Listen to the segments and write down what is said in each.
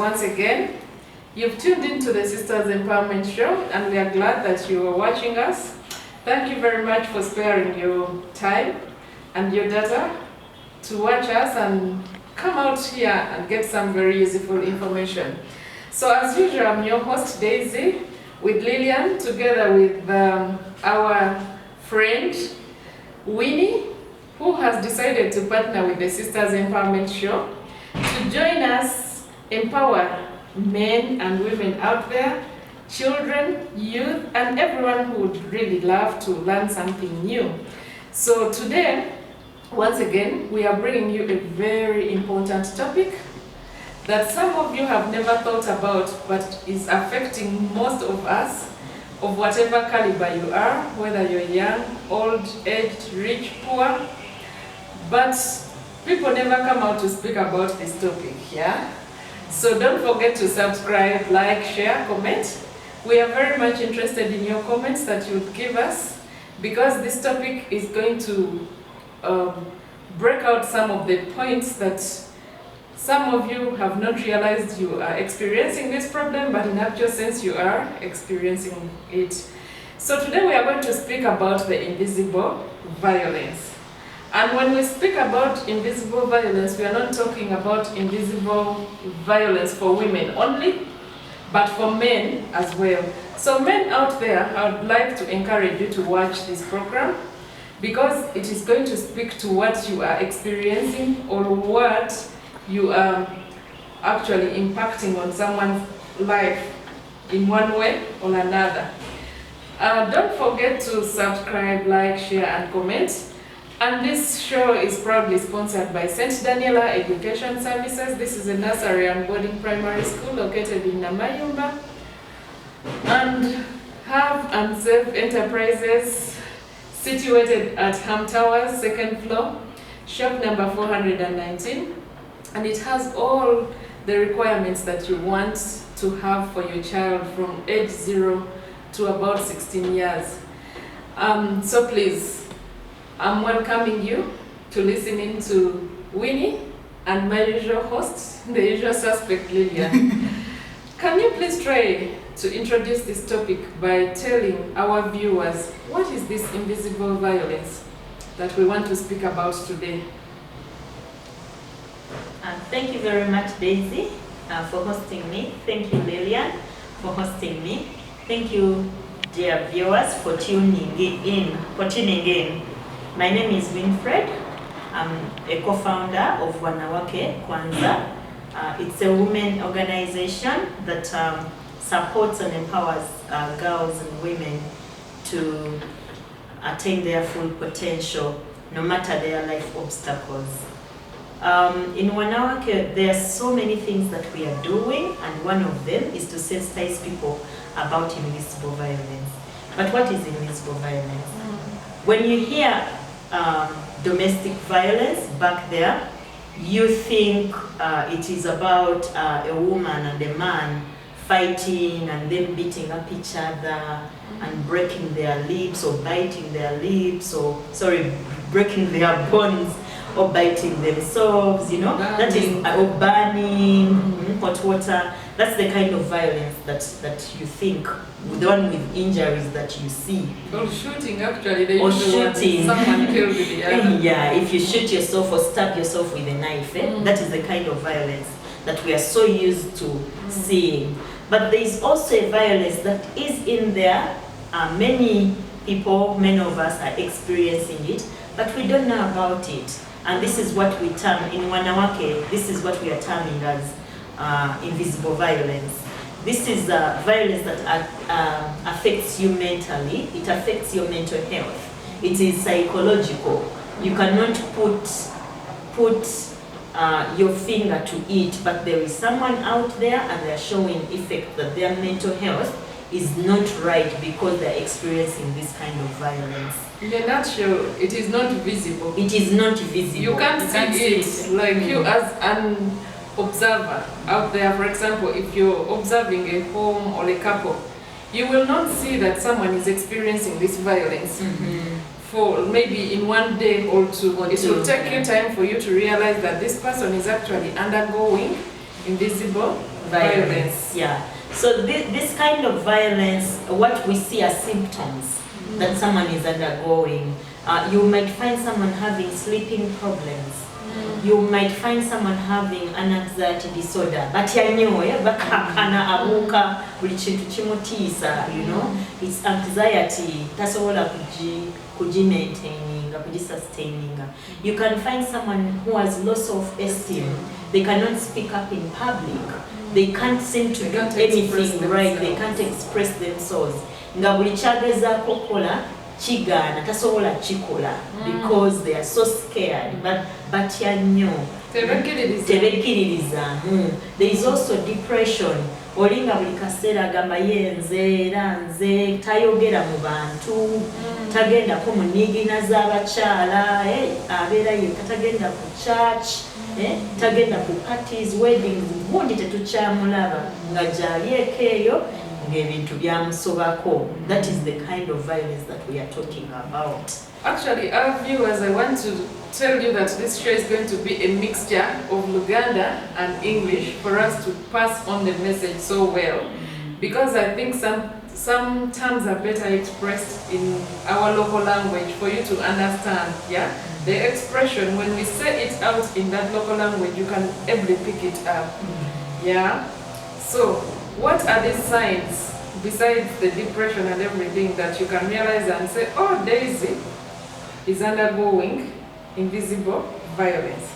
once again. You've tuned into the Sisters Empowerment Show, and we are glad that you are watching us. Thank you very much for sparing your time and your data to watch us and come out here and get some very useful information. So as usual, I'm your host Daisy with Lillian, together with our friend Winnie, who has decided to partner with the Sisters Empowerment Show to join us, empower men and women out there, children, youth, and everyone who would really love to learn something new. So today, once again, we are bringing you a very important topic that some of you have never thought about, but is affecting most of us, of whatever caliber you are, whether you're young, old, aged, rich, poor. But people never come out to speak about this topic, yeah? So don't forget to subscribe, like, share, comment. We are very much interested in your comments that you would give us, because this topic is going to break out some of the points that some of you have not realized you are experiencing this problem, but in actual sense you are experiencing it. So today we are going to speak about the invisible violence. And when we speak about invisible violence, we are not talking about invisible violence for women only, but for men as well. So men out there, I would like to encourage you to watch this program, because it is going to speak to what you are experiencing or what you are actually impacting on someone's life in one way or another. Don't forget to subscribe, like, share, and comment. And this show is proudly sponsored by St. Daniela Education Services. This is a nursery and boarding primary school located in Namayumba. And Have and Save Enterprises, situated at Ham Towers, second floor, shop number 419. And it has all the requirements that you want to have for your child from age 0 to about 16 years. So please, I'm welcoming you to listen in to Winnie and my usual host, the usual suspect, Lillian. Can you please try to introduce this topic by telling our viewers what is this invisible violence that we want to speak about today? Thank you very much, Daisy, for hosting me. Thank you, Lillian, for hosting me. Thank you, dear viewers, for tuning in. My name is Winfred. I'm a co-founder of Wanawake Kwanza. It's a women organization that supports and empowers girls and women to attain their full potential, no matter their life obstacles. In Wanawake, there are so many things that we are doing, and one of them is to sensitize people about invisible violence. But what is invisible violence? When you hear domestic violence back there, you think it is about a woman and a man fighting and then beating up each other and breaking their lips or biting their lips, or breaking their bones or biting themselves, you know, that is, or burning, hot water. That's the kind of violence that you think, the one with injuries that you see. Or shooting, actually. Or shooting. Someone killed with the other. Yeah, if you shoot yourself or stab yourself with a knife, that is the kind of violence that we are so used to seeing. But there is also a violence that is in there. Many people, many of us are experiencing it, but we don't know about it. And this is what we term, in Wanawake, this is what we are terming as invisible violence. This is violence that affects you mentally. It affects your mental health. It is psychological. You cannot put your finger to it, but there is someone out there and they are showing effect that their mental health is not right because they are experiencing this kind of violence. In a nutshell, it is not visible. It is not visible. You can't see it. Like you as an observer out there, for example, if you're observing a home or a couple, you will not see that someone is experiencing this violence for maybe in one day or two. It will take you time for you to realize that this person is actually undergoing invisible violence. Yeah. So this kind of violence, what we see as symptoms that someone is undergoing, you might find someone having sleeping problems. You might find someone having an anxiety disorder. But bakakana abuka buli kintu kimutiisa, you know. It's anxiety. Tasobola sustaining. You can find someone who has loss of esteem. They cannot speak up in public. They can't seem to do anything right. They can't express themselves. Nga buli kyagezaako kola kigana tasobola kikola because they are so scared. But nnyo tebekkiririzaamu. There is also depression. Olinga buli kaseera agamba ye nze tayogera mu bantu, tagendako mu nnigiina z'abakyala, abeera yekka tagenda ku church, tagenda ku parties, weddings, gundi tetukyamulaba nga gy'alyeko eyo ng'ebintu byamusobako. That is the kind of violence that we are talking about. Actually, our viewers, I want to tell you that this show is going to be a mixture of Luganda and English for us to pass on the message so well. Because I think some terms are better expressed in our local language for you to understand, yeah? The expression, when we say it out in that local language, you can able pick it up, yeah? So, what are these signs, besides the depression and everything, that you can realize and say, oh, Daisy is undergoing invisible violence?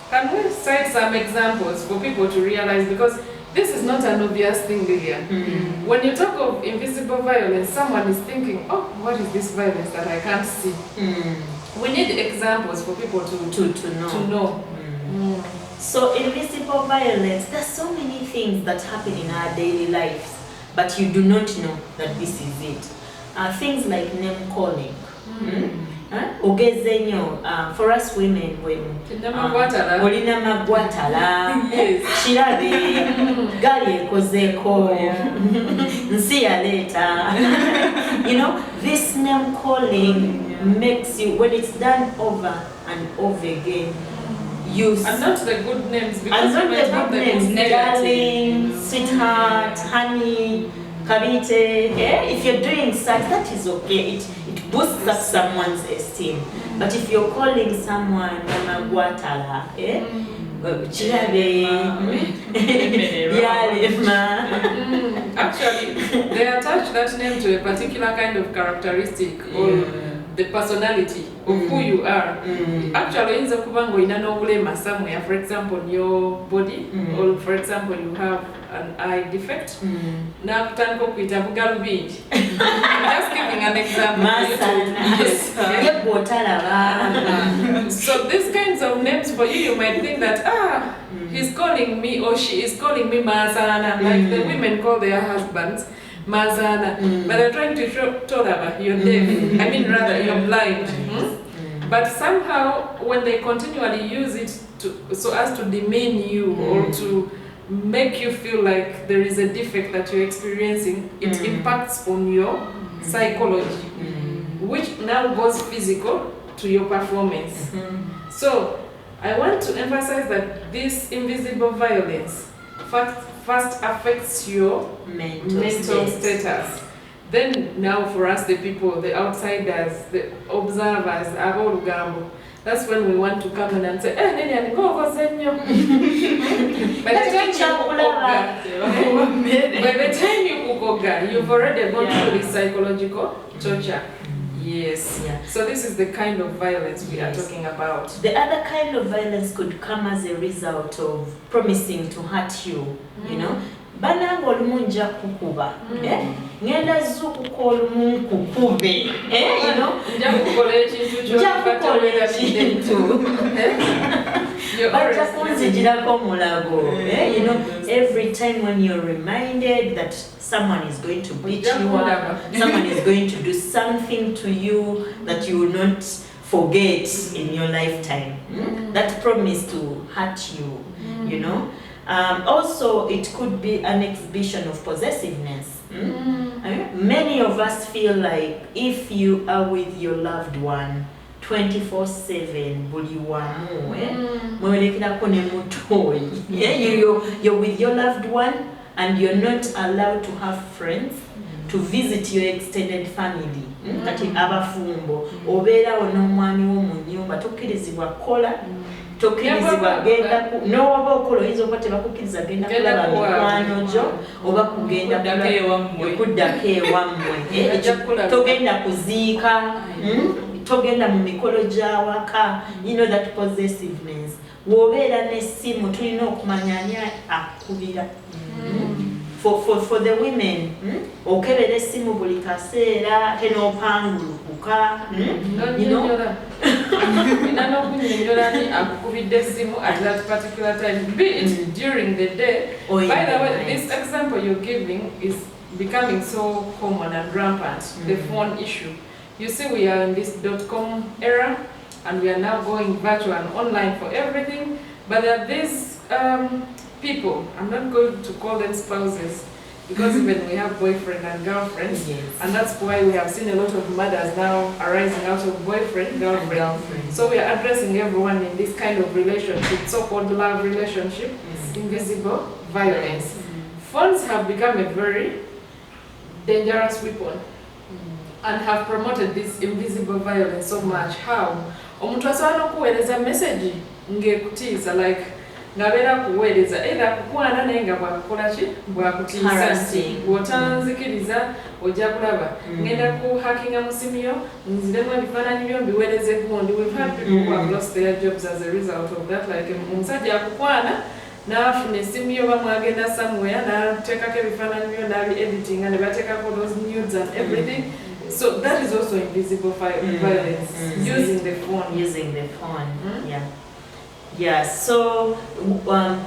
Can we cite some examples for people to realize? Because this is not an obvious thing, Lillian. When you talk of invisible violence, someone is thinking, oh, what is this violence that I can't see? We need examples for people to know. So invisible violence, there's so many things that happen in our daily lives, but you do not know that this is it. Things like name calling. Ogeze nnyo, for us women, when olina magwatala, kirabe, gali ekozeeko, nsi yaleeta. You know, this name calling makes you, when it's done over and over again, and not the good names, because and not the good names, darling, sweetheart, honey, kabite. If you're doing such, that is okay. It boosts up someone's esteem. But if you're calling someone namagwatala, actually, they attach that name to a particular kind of characteristic or the personality of who you are. Actually, in Zakubango, in an obulema somewhere, for example, in your body, or for example, you have an eye defect. Now, Tanko Pita Bugalubid. Just giving an example. So, these kinds of names for you, you might think that, he's calling me or she is calling me Mazana, like the women call their husbands Mazana, but they're trying to show Toraba, you're deaf. I mean, rather, you're blind. But somehow, when they continually use it so as to demean you or to make you feel like there is a defect that you're experiencing, it impacts on your psychology, which now goes physical to your performance. So, I want to emphasize that this invisible violence first affects your mental status. Then now for us, the people, the outsiders, the observers, that's when we want to come in and say, go Zenyo. By the time you Ukoga, you've already gone through this psychological torture. Yes. Yeah. So this is the kind of violence we are talking about. The other kind of violence could come as a result of promising to hurt you, you know. Banango lumunja kukuba. Ngenda zukuko olumu kukube. You know. Nja kukole chintu you know, every time when you're reminded that someone is going to beat you up, someone is going to do something to you that you will not forget in your lifetime. That promise to hurt you, you know. Also, it could be an exhibition of possessiveness. Many of us feel like if you are with your loved one 24/7 buli wamu mwerekerako ne mutoyi. You're with your loved one and you're not allowed to have friends, to visit your extended family. Kati abafumbo obeerawo n'omwami wo mu nnyumba tokkirizibwa kola, tokkirizibwa genda n'oba okola oyinza okuba tebakukkiriza genda kulaba mikwano gyo oba kugenda kuddako ewammwe, togenda kuziika, togenda mu mikolo gy'awaka. That possessiveness. Wobeera n'essimu tulina okumanya ani akubira. For the women, okebera essimu buli kaseera ate n'opangulukuka. At that particular time, be it during the day. By the way, this example you're giving is becoming so common and rampant, the phone issue. You see, we are in this .com era, and we are now going virtual and online for everything. But there are these people, I'm not going to call them spouses, because even we have boyfriend and girlfriends, and that's why we have seen a lot of mothers now arising out of boyfriend, girlfriend. So we are addressing everyone in this kind of relationship, so-called love relationship, invisible violence. Phones have become a very dangerous weapon and have promoted this invisible violence so much. How? Omuntu asobola okuweereza message ng'ekutiisa, like ngabeera kuweereza either kukwana naye nga bwakukola ki bwakutiisa, bw'otanzikiriza ojja kulaba ngenda ku hackinga mu simu yo nziremu ebifaananyi byo mbiweereze gundi. We've had people who have lost their jobs as a result of that, like omusajja akukwana n'afuna essimu yo bamwagenda somewhere n'ateekako ebifaananyi byo n'abi editing ne bateekako those nudes and everything. So that is also invisible violence, using the phone. Yeah. So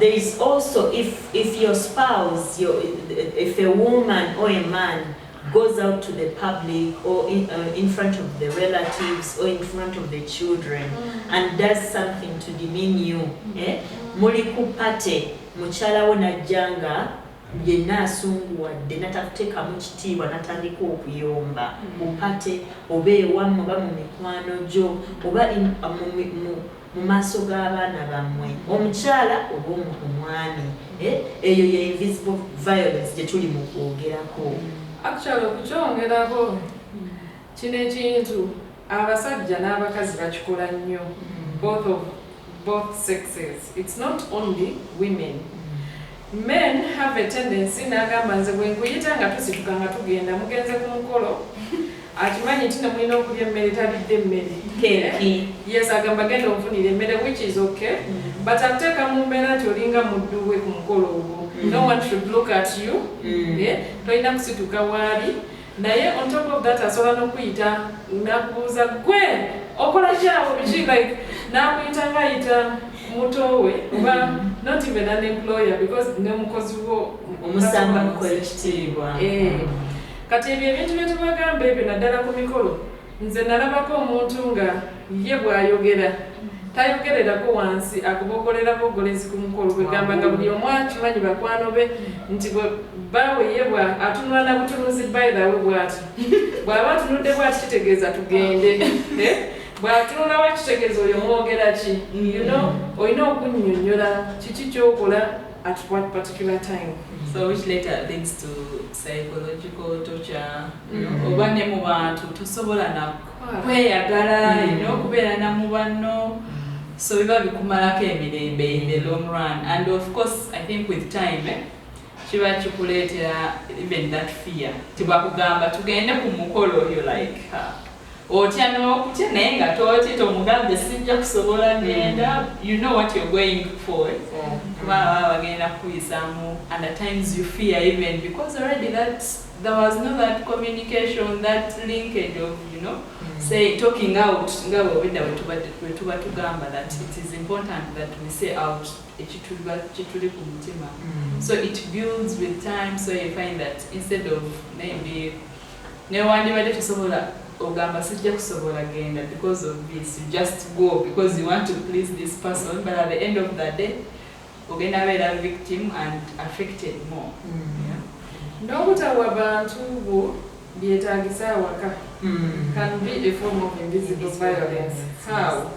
there is also, if your spouse, if a woman or a man goes out to the public or in front of the relatives or in front of the children and does something to demean you, muli kupate mukyala wo najjanga yenna asunguwadde natakuteekamu kitiibwa natandika okuyomba mupate oba ewammwe oba mu mikwano gyo oba mu maaso g'abaana bammwe omukyala oba omwami. Eyo ye invisible violence gye tuli mu kwogerako. Actually okukyongerako kino ekintu abasajja n'abakazi bakikola nnyo, both sexes. It's not only women. Men have a tendency n'agamba nze bwe nkuyita nga tusituka nga tugenda mugenze ku mukolo akimanyi nti nemulina okulya emmere talidde emmere. Yes, agamba genda onfunira emmere, which is okay, but ateeka mu mbeera nti olinga muddu we ku mukolo ogwo. No one should look at you. Tolina kusituka waali. Naye on top of that asobola n'okuyita n'akubuuza gwe okola kyawo biki, like n'akuyita ng'ayita mutowe oba not even an employer, because ne mukozi wo omusanga mukola ekitiibwa. Kati ebyo ebintu bye tubagamba ebyo naddala ku mikolo, nze nalabako omuntu nga ye bw'ayogera tayogererako wansi, akubogolerako ogolezi ku mukolo kwegamba nga buli omu akimanyi bakwano be nti baawe ye atunula na butunuzi by the way bw'ati bw'aba atunudde bw'ati kitegeeza tugende, bw'atunula wakitegeeza oyo mwogera ki, olina okunnyonnyola kiki kyokola at what particular time. So which later leads to psychological torture, oba ne mu bantu tosobola na kweyagala, kubeera na mu banno, so biba bikumalako emirembe in the long run. And of course I think with time kiba kikuleetera even that fear, tibakugamba tugende ku mukolo, you're like otya n'okutya naye nga toti tomugambye sijja kusobola genda, you know what you're going for. Kuba bagenda kuyisaamu, and at times you fear even because already that there was no that communication, that linkage of say talking out nga bwewedda wetuba tugamba that it is important that we say out ekituli ku mutima. So it builds with time, so you find that instead of maybe newandibadde tosobola ogamba sijja kusobola genda because of this, you just go because you want to please this person, but at the end of the day ogenda beera victim and affected more. N'obutawa bantu bo byetaagisa awaka. can be a form of invisible violence. How?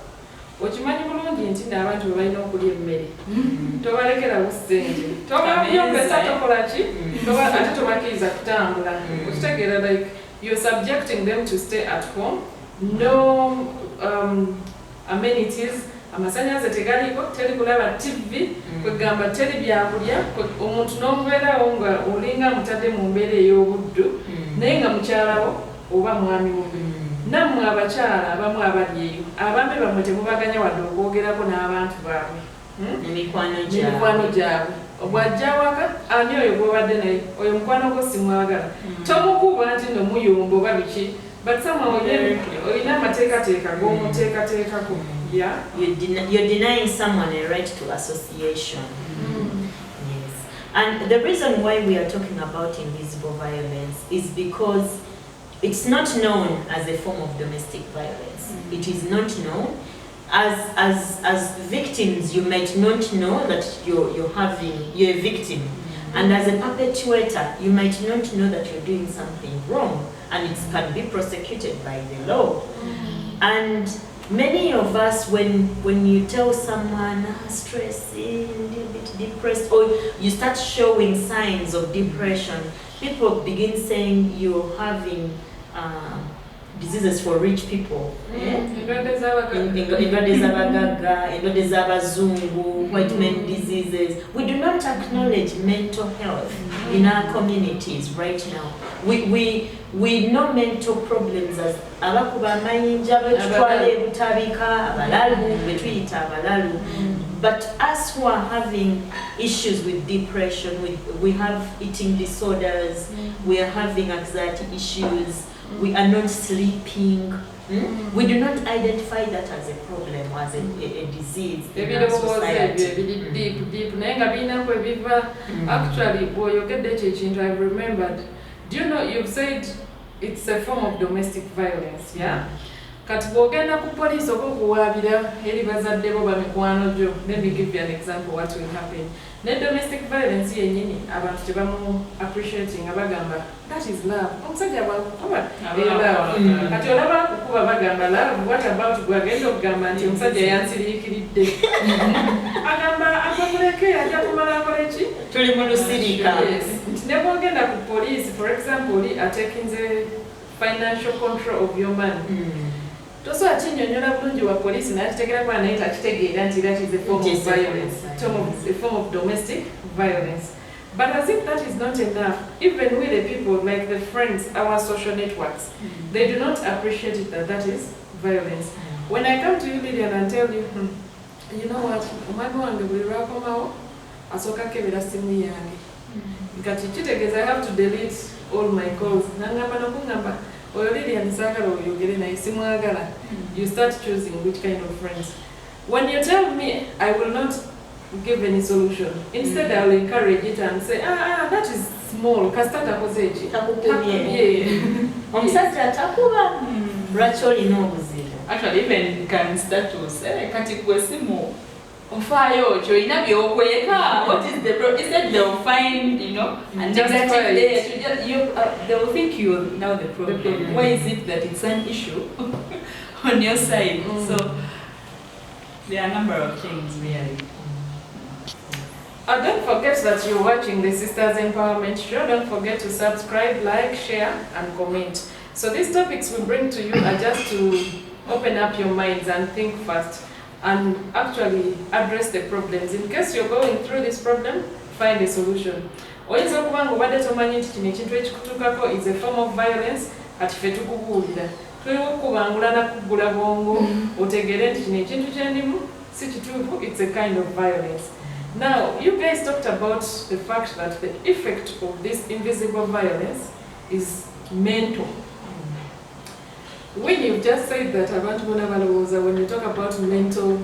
Okimanyi bulungi nti n'abantu bwe balina okulya emmere tobalekerawo ssente tobabyopesa tokola ki ate tobakkiriza kutambula okitegeera like you're subjecting them to stay at home, no amenities, amasannyalaze tegaliiko, teri kulaba TV, kwegamba teri byakulya, omuntu n'omubeerawo nga olinga mutadde mu mbeera ey'obuddu naye nga mukyalawo oba mwami mubi. Nammwe abakyala abamu abali eyo abambi bamwe temubaganya wadde okwogerako n'abantu baabwe emikwano gyabwe. Bw'ajja waka ani oyo gw'obadde naye oyo mukwano gwo simwagala, tomukuba nti no muyomba oba biki, but somehow olina amateekateeka g'omuteekateekako. You're denying someone a right to association. Yes. And the reason why we are talking about invisible violence is because it's not known as a form of domestic violence. It is not known. As victims, you might not know that you're a victim. And as a perpetuator, you might not know that you're doing something wrong, and it can be prosecuted by the law. And many of us, when you tell someone stressing, a little bit depressed, or you start showing signs of depression, people begin saying you're having diseases for rich people. Endwadde z'abazungu, white men diseases. We do not acknowledge mental health in our communities right now. We know mental problems as abakuba amayinja betutwala ebutabika abalalu betuyita abalalu. But us who are having issues with depression, we have eating disorders, we are having anxiety issues, we are not sleeping. We do not identify that as a problem, as a disease in our society. Actually, boy, you get that change. I remembered. Do you know you've said it's a form of domestic violence? Yeah. Kati bw'ogenda ku police okukuwaabira eri bazadde bo bamikwano gyo, let me give you an example what will happen. Ne domestic violence yennyini abantu tebamu appreciating abagamba that is love. Omusajja bwakukuba love. Kati olaba akukuba bagamba love, what about gwagenda okugamba nti omusajja yansiriikiridde. Agamba akamuleke ajja kumala akole ki? Tuli mu lusirika. Nti ne bw'ogenda ku police, for example, atakinze financial control of your money. Toso achinyonyola bulungi wa police n'akitegera kwa naye takitegeera nti that is a form of violence, a form of domestic violence. But as if that is not enough, even with the people, like the friends, our social networks, they do not appreciate it that is violence. When I come to you, Lillian, and tell you, you know what, omwana wange buli lwakomawo asooka kebera simu yange. Kati kitegeeza I have to delete all my calls. Nangamba nokungamba you start choosing which kind of friends. When you tell me, I will not give any solution. Instead, I will encourage it and say, that is small. Kastata kozeji. Actually, even can start to say, what is the problem? Instead they'll find, and negative there, they will think you know the problem. Why is it that it's an issue on your side? So there are a number of things really. Don't forget that you're watching the Sisters Empowerment Show. Don't forget to subscribe, like, share, and comment. So these topics we bring to you are just to open up your minds and think fast, and actually address the problems. In case you're going through this problem, find a solution. Oyinza okuba nga obadde tomanyi nti kino ekintu ekikutuukako is a form of violence, kati ffe tukubuulira. Tuliwo okukubangula nakuggula bwongo, otegeere nti kino ekintu kyendimu si kituufu, it's a kind of violence. Now, you guys talked about the fact that the effect of this invisible violence is mental. When you've just said that when you talk about mental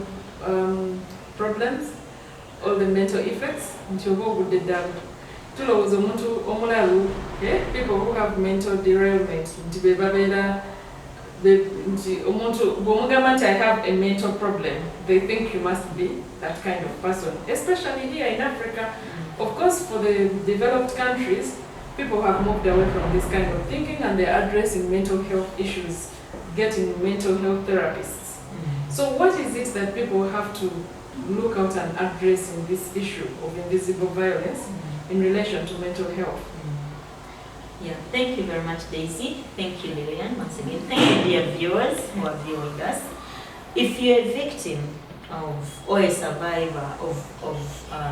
problems, all the mental effects, people who have mental derailment, I have a mental problem, they think you must be that kind of person, especially here in Africa. Of course, for the developed countries, people have moved away from this kind of thinking and they're addressing mental health issues, getting mental health therapists. So what is it that people have to look out and address in this issue of invisible violence in relation to mental health? Yeah, thank you very much, Daisy. Thank you, Lillian, once again. Thank you, dear viewers who are viewing us. If you're a victim of or a survivor of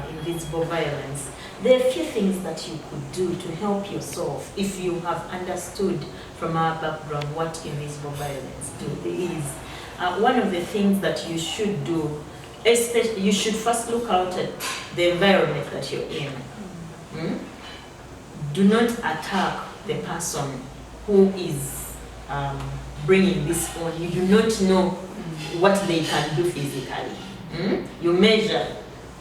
invisible violence, there are a few things that you could do to help yourself if you have understood from our background what invisible violence is. One of the things that you should do, especially, you should first look out at the environment that you're in. Do not attack the person who is bringing this on. You do not know what they can do physically. You measure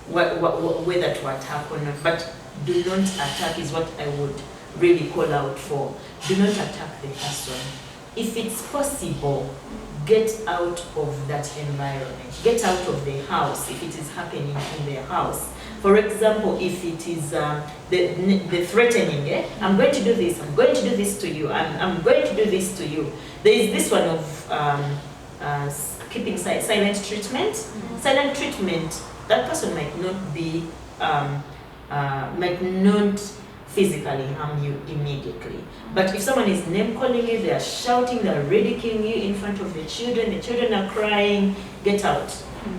whether to attack or not, but do not attack is what I would really call out for. Do not attack the person. If it's possible, get out of that environment. Get out of the house if it is happening in the house. For example, if it is the threatening, I'm going to do this, I'm going to do this to you, I'm going to do this to you. There is this one of keeping silent treatment. Silent treatment, that person might not be, might not physically harm you immediately. But if someone is name calling you, they are shouting, they are ridiculing you in front of the children are crying, get out.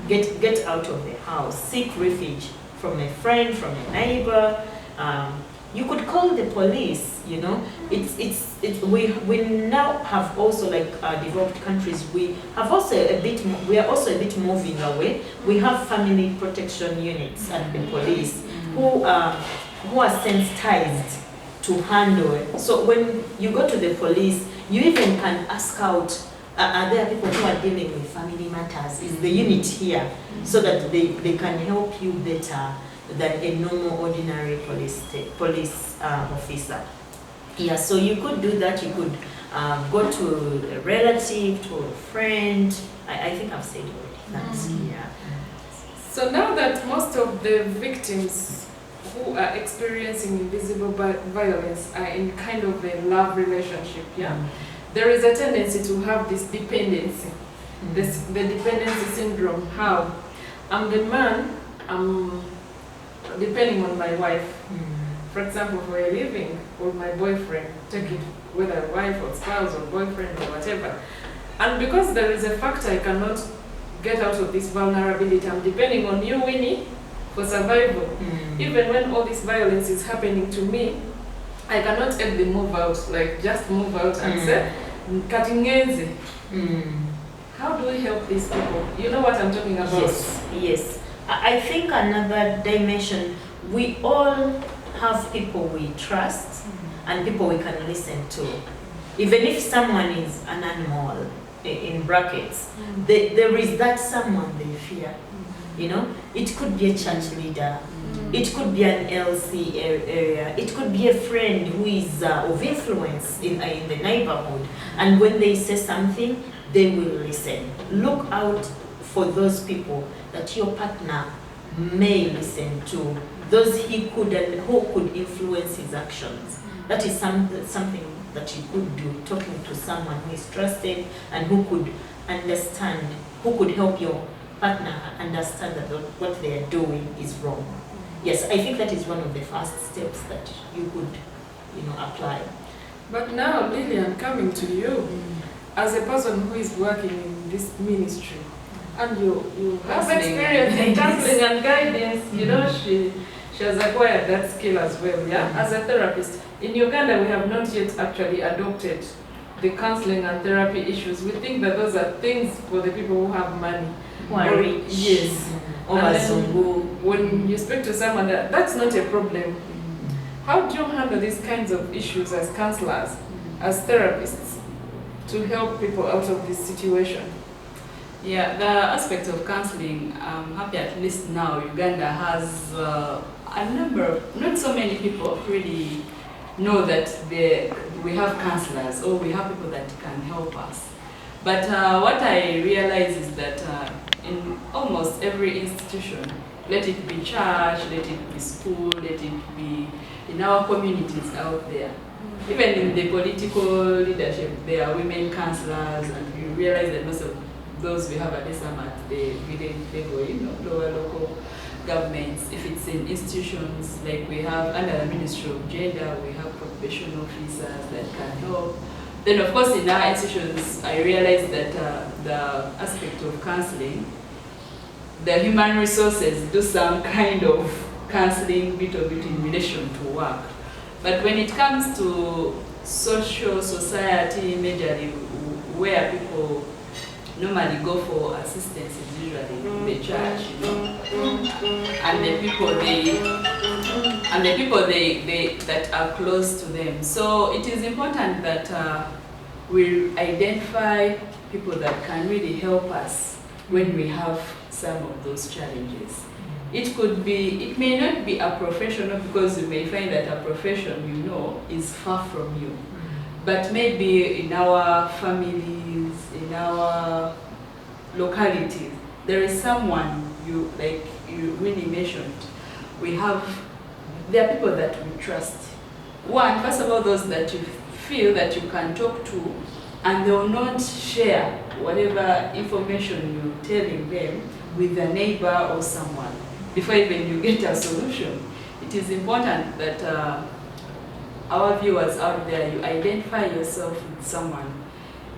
Get out of the house. Seek refuge from a friend, from a neighbor. You could call the police, you know. We now have also, like developed countries, we are also a bit moving away. We have family protection units and the police who are sensitized to handle it. So when you go to the police, you even can ask out, are there people who are dealing with family matters? Is the unit here? So that they can help you better than a normal ordinary police officer. Yeah, so you could do that. You could go to a relative, to a friend. I think I've said already that. Yeah. So now that most of the victims who are experiencing invisible violence are in kind of a love relationship, there is a tendency to have this dependency, the dependency syndrome. How I'm the man, I'm depending on my wife. For example, for a living, or my boyfriend, take it whether wife or spouse or boyfriend or whatever. And because there is a factor I cannot get out of this vulnerability, I'm depending on you, Winnie, for survival. Even when all this violence is happening to me, I cannot ever move out, like just move out and say, Katingezi. How do we help these people? You know what I'm talking about? Yes. I think another dimension, we all have people we trust and people we can listen to. Even if someone is an animal, in brackets, there is that someone they fear. You know, it could be a church leader, it could be an LC area, it could be a friend who is of influence in the neighborhood. And when they say something, they will listen. Look out for those people that your partner may listen to, those who could influence his actions. That is something that you could do, talking to someone who is trusted and who could understand, who could help your partner understand that what they are doing is wrong. Yes, I think that is one of the first steps that you could, apply. But now, Lillian, coming to you, as a person who is working in this ministry, and you have experience in counseling and guidance, she has acquired that skill as well, as a therapist. In Uganda, we have not yet actually adopted the counseling and therapy issues. We think that those are things for the people who have money. Rich. Yes. When you speak to someone, that's not a problem. How do you handle these kinds of issues as counselors, as therapists, to help people out of this situation? Yeah, the aspect of counseling, I'm happy at least now Uganda has a number of, not so many people really know that we have counselors or we have people that can help us. But what I realize is that in almost every institution, Let it be church, let it be school, let it be in our communities out there. Even in the political leadership, there are women councillors, and you realize that most of those we have at least some at the village level, lower local governments. If it's in institutions, like we have under the Ministry of Gender, we have probation officers that can help. Then of course in our institutions, I realized that the aspect of counseling, the human resources do some kind of counseling bit of it in relation to work. But when it comes to social society, majorly where people normally go for assistance is usually the church, and the people they that are close to them. So it is important that we identify people that can really help us when we have some of those challenges. It may not be a professional, because you may find that a profession is far from you. But maybe in our families, in our localities, there is someone you really mentioned. There are people that we trust. One, first of all, those that you feel that you can talk to, and they will not share whatever information you're telling them with a neighbor or someone before even you get a solution. It is important that our viewers out there, you identify yourself with someone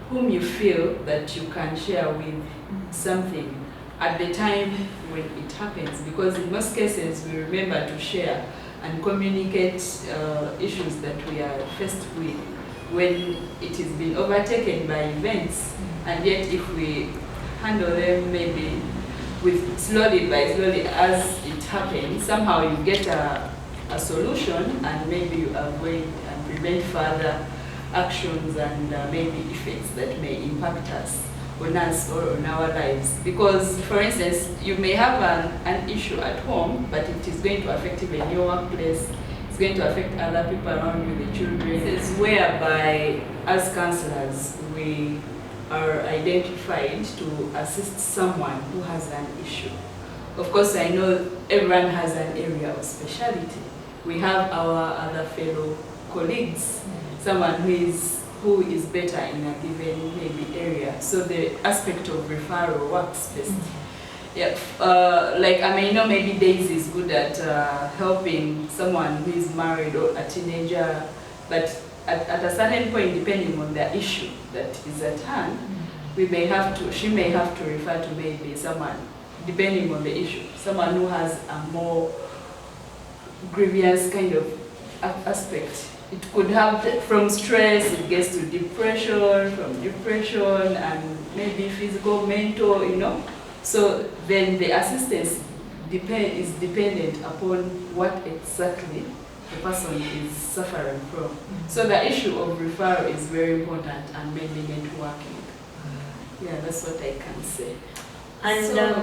whom you feel that you can share with something at the time when it happens, because in most cases we remember to share and communicate issues that we are faced with when it has been overtaken by events, and yet if we handle them maybe with slowly as it happens, somehow you get a solution, and maybe you avoid and prevent further actions and maybe effects that may impact us on us or on our lives. Because, for instance, you may have an issue at home, but it is going to affect even your workplace. It's going to affect other people around you, the children. This is whereby, as counselors, we are identified to assist someone who has an issue. Of course, I know everyone has an area of specialty. We have our other fellow colleagues, someone who is better in a given maybe area. So the aspect of referral works best. Yeah, like I may know maybe Daisy is good at helping someone who is married or a teenager, but at a certain point, depending on the issue that is at hand, she may have to refer to maybe someone, depending on the issue, someone who has a more grievous kind of aspect. It could have from stress, it gets to depression, from depression and maybe physical, mental, So then the assistance is dependent upon what exactly the person is suffering from. So the issue of referral is very important, and maybe networking. Yeah, that's what I can say. And so,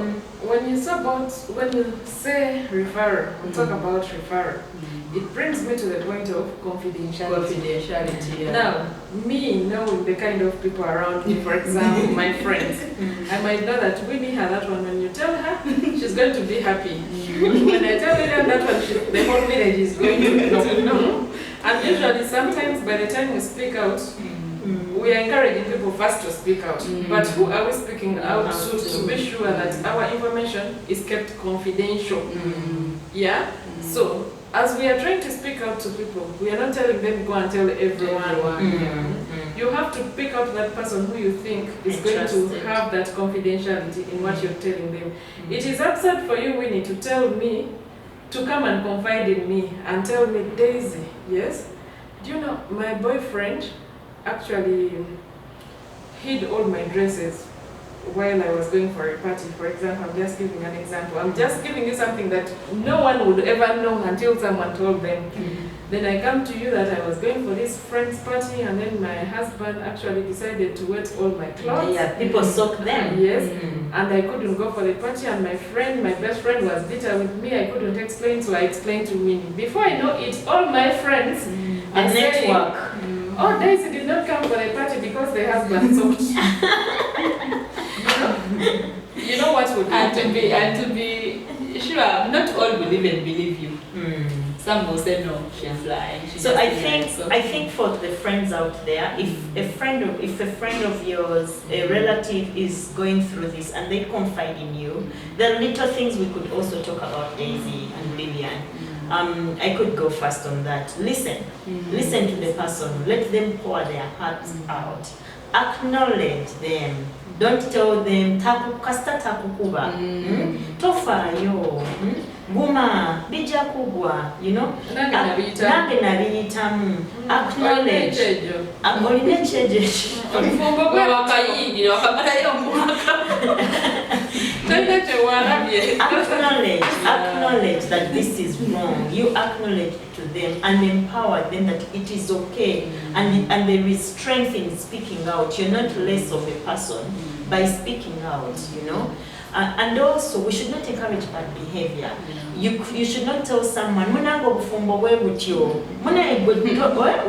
when you say referral, we talk about referral, it brings me to the point of confidentiality. Yeah. Now, me knowing the kind of people around me, for example, my friends, I might know that Winnie had that one. When you tell her, she's going to be happy. When I tell Lilian that one, the whole village is going to know. And usually, sometimes by the time we speak out, we are encouraging people first to speak out. But who are we speaking out to be sure that our information is kept confidential? Yeah? So, as we are trying to speak out to people, we are not telling them go and tell everyone. You have to pick out that person who you think is going to have that confidentiality in what you're telling them. It is absurd for you, Winnie, to tell me, to come and confide in me and tell me, Daisy, yes? Do you know, my boyfriend actually hid all my dresses while I was going for a party. For example, I'm just giving an example. I'm just giving you something that no one would ever know until someone told them. Then I come to you that I was going for this friend's party, and then my husband actually decided to wet all my clothes. Yeah, people soak them. Yes, and I couldn't go for the party, and my best friend was bitter with me. I couldn't explain, so I explained to Winnie. Before I know it, all my friends are saying, oh, Daisy did not come for the party because the husband soaked. You know what would happen? And to be sure, not all will even believe you. Some will say no, she's lying. So I think for the friends out there, if a friend of yours, a relative is going through this and they confide in you, there are little things we could also talk about, Daisy and Lillian. I could go first on that. Listen to the person. Let them pour their hearts out. Acknowledge them. Don't tell them kasta takukuba. Tofayo. Guma bija kugwa, you know. Nange nabiyitamu. Acknowledge. Olina cheje. Olifumbo gwe wakayingira wakamalayo omwaka. Acknowledge that this is wrong. You acknowledge to them and empower them that it is okay, and there is strength in speaking out. You're not less of a person by speaking out, you know. And also, we should not encourage bad behavior. You should not tell someone, "Munango bufumbo bwe butyo,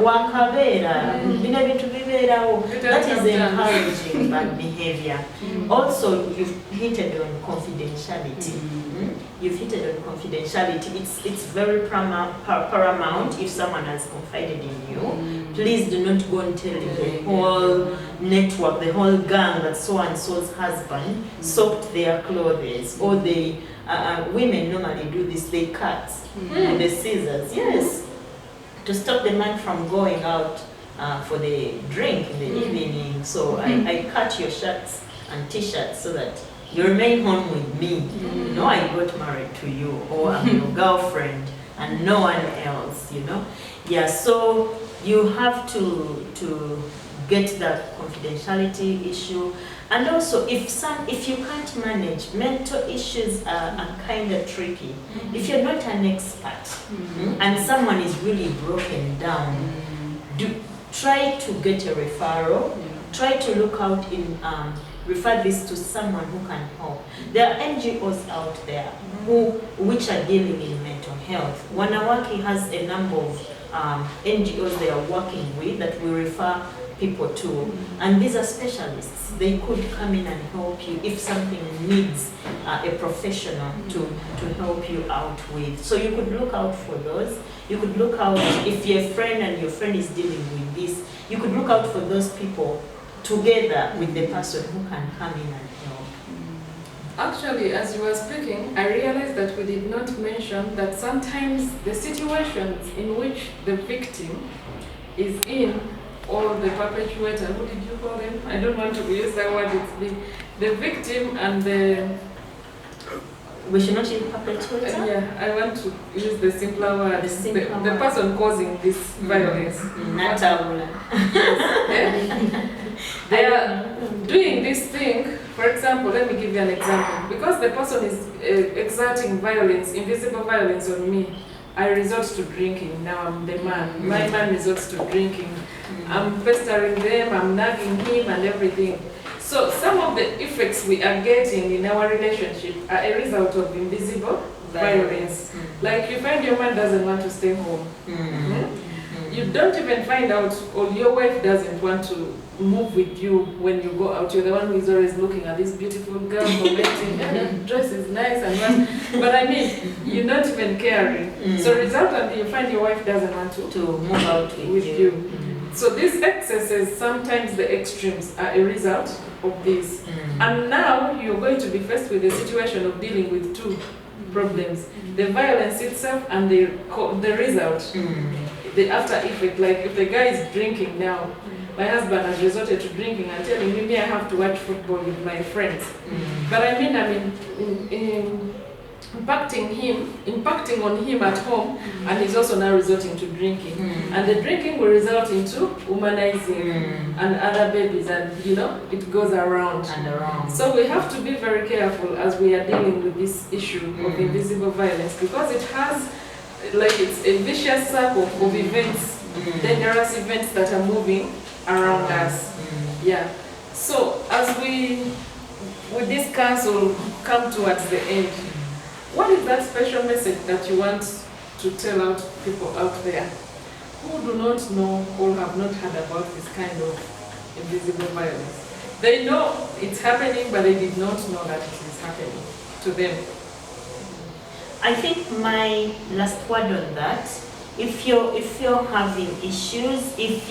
wakabera, bino bintu biberawo." That is encouraging bad behavior. Also, you've hinted on confidentiality. You've hinted on confidentiality. It's very paramount if someone has confided in you. Please do not go and tell the whole network, the whole gang that so and so's husband soaked their clothes, or they women normally do this. They cut with the scissors, yes, to stop the man from going out for the drink in the evening. So I cut your shirts and t-shirts so that you remain home with me. You know, I got married to you, or I'm your girlfriend and no one else, you know. Yeah, so you have to get that confidentiality issue. And also, if you can't manage, mental issues are kind of tricky. If you're not an expert and someone is really broken down, try to get a referral. Try to look out refer this to someone who can help. There are NGOs out there which are dealing in mental health. Wanawaki has a number of NGOs they are working with that we refer people to, and these are specialists. They could come in and help you if something needs a professional to help you out with. So you could look out for those. You could look out, if you're a friend and your friend is dealing with this, you could look out for those people together with the person who can come in and help. Actually, as you were speaking, I realized that we did not mention that sometimes the situations in which the victim is in, or the perpetuator, what did you call them? I don't want to use that word, it's the victim and the... We should not use perpetuator? Yeah, I want to use the simpler word. The person causing this violence. They are doing this thing. For example, let me give you an example. Because the person is exerting violence, invisible violence on me, I resort to drinking. Now I'm the man. My man resorts to drinking. I'm pestering them, I'm nagging him and everything. So some of the effects we are getting in our relationship are a result of invisible violence. Like you find your man doesn't want to stay home. You don't even find out, or your wife doesn't want to move with you when you go out. You're the one who is always looking at this beautiful girl, commenting, the dress is nice and what. But I mean, you're not even caring. So resultantly, you find your wife doesn't want to move out with you. So these excesses, sometimes the extremes, are a result of this. And now you're going to be faced with the situation of dealing with two problems. The violence itself and the result, the after effect. Like if the guy is drinking now, my husband has resorted to drinking and telling me I have to watch football with my friends. But I mean, impacting on him at home, and he's also now resorting to drinking. And the drinking will result into womanizing and other babies, and you know, it goes around and around. So we have to be very careful as we are dealing with this issue of invisible violence, because it has, like, it's a vicious circle of events, dangerous events that are moving around us. Yeah. So as we, with this council, come towards the end, what is that special message that you want to tell out people out there who do not know or have not heard about this kind of invisible violence? They know it's happening, but they did not know that it is happening to them. I think my last word on that, if you're having issues, if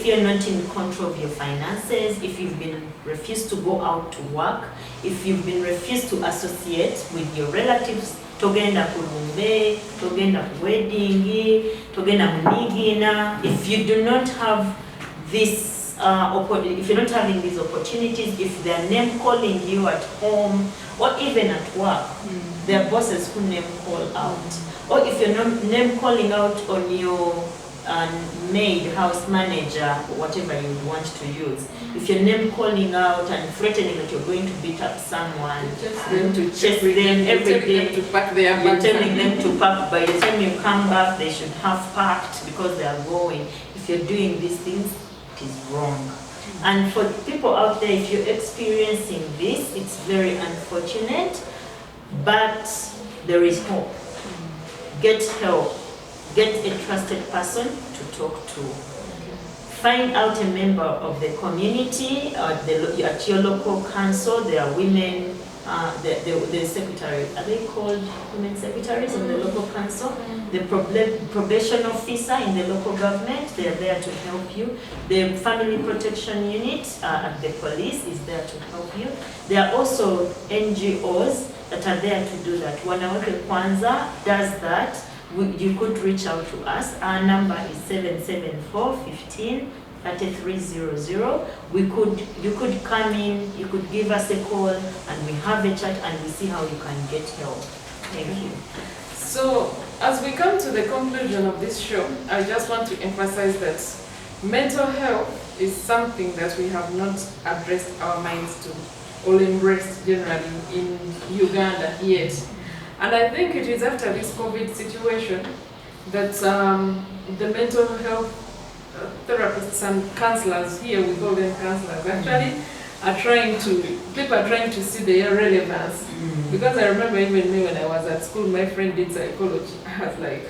you're not in control of your finances, if you've been refused to go out to work, if you've been refused to associate with your relatives, togenda kulumbe, togenda ku wedding, togenda munigina, if you do not have this if you're not having these opportunities, if they're name calling you at home or even at work, there are bosses who name call out, or if you're not name calling out on your maid, house manager, or whatever you want to use, if you're name calling out and threatening that you're going to beat up someone, to chase them every day, to pack their you're bags. telling them to pack, by the time you come back they should have packed because they are going. If you're doing these things, it is wrong. And for people out there, if you're experiencing this, it's very unfortunate, but there is hope. Get help. Get a trusted person to talk to. Find out a member of the community, at your local council. There are women, the secretary, are they called women secretaries in the local council? The probation officer in the local government, they are there to help you. The family protection unit at the police is there to help you. There are also NGOs that are there to do that. Wanawake Kwanza does that. You could reach out to us. Our number is 774-15-3300. You could come in, you could give us a call, and we have a chat and we see how you can get help. Thank you. So, as we come to the conclusion of this show, I just want to emphasize that mental health is something that we have not addressed our minds to or embraced generally in Uganda yet. And I think it is after this COVID situation that the mental health therapists and counselors here, we call them counselors, actually people are trying to see their relevance. Because I remember even me when I was at school, my friend did psychology. I was like,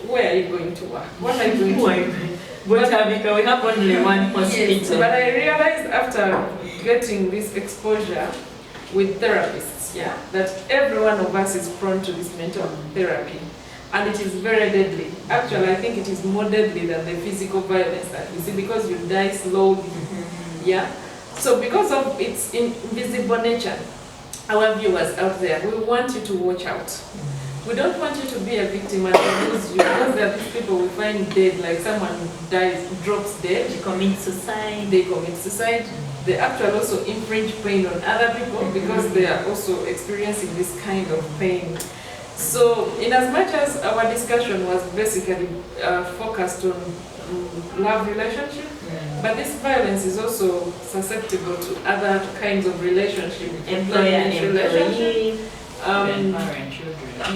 where are you going to work? What are you going to do? We have only one hospital. Yes, but I realized after getting this exposure with therapists, that every one of us is prone to this mental therapy. And it is very deadly. Actually, I think it is more deadly than the physical violence that we see because you die slowly. So because of its invisible nature, our viewers out there, we want you to watch out. We don't want you to be a victim and to lose you, because there are these people we find dead, like someone dies, drops dead. They commit suicide. They actually also infringe pain on other people because they are also experiencing this kind of pain. So, in as much as our discussion was basically focused on love relationship, but this violence is also susceptible to other kinds of relationship, Employer and employee,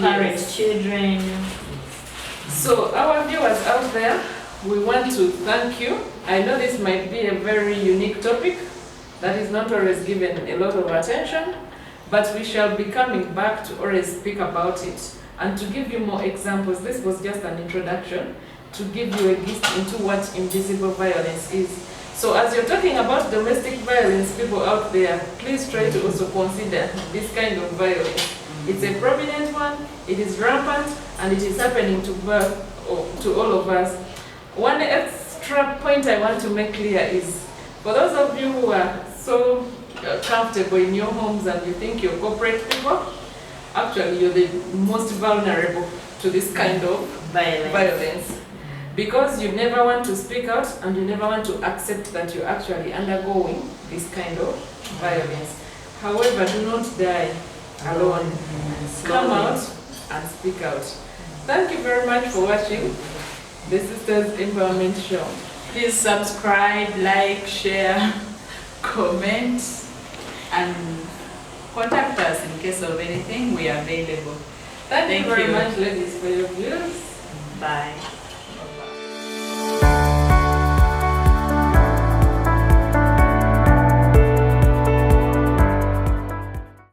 parent children. So, our viewers out there, we want to thank you. I know this might be a very unique topic that is not always given a lot of attention, but we shall be coming back to always speak about it and to give you more examples. This was just an introduction to give you a glimpse into what invisible violence is. So as you're talking about domestic violence, people out there, please try to also consider this kind of violence. It's a prominent one, it is rampant, and it is happening to all of us. One extra point I want to make clear is, for those of you who are so comfortable in your homes and you think you're corporate people, actually you're the most vulnerable to this kind of violence. Because you never want to speak out and you never want to accept that you're actually undergoing this kind of violence. However, do not die alone. Come out and speak out. Thank you very much for watching the Sisters Empowerment Show. Please subscribe, like, share, comment, and contact us in case of anything. We are available. Thank you very much, ladies, for your views. Bye. Bye-bye.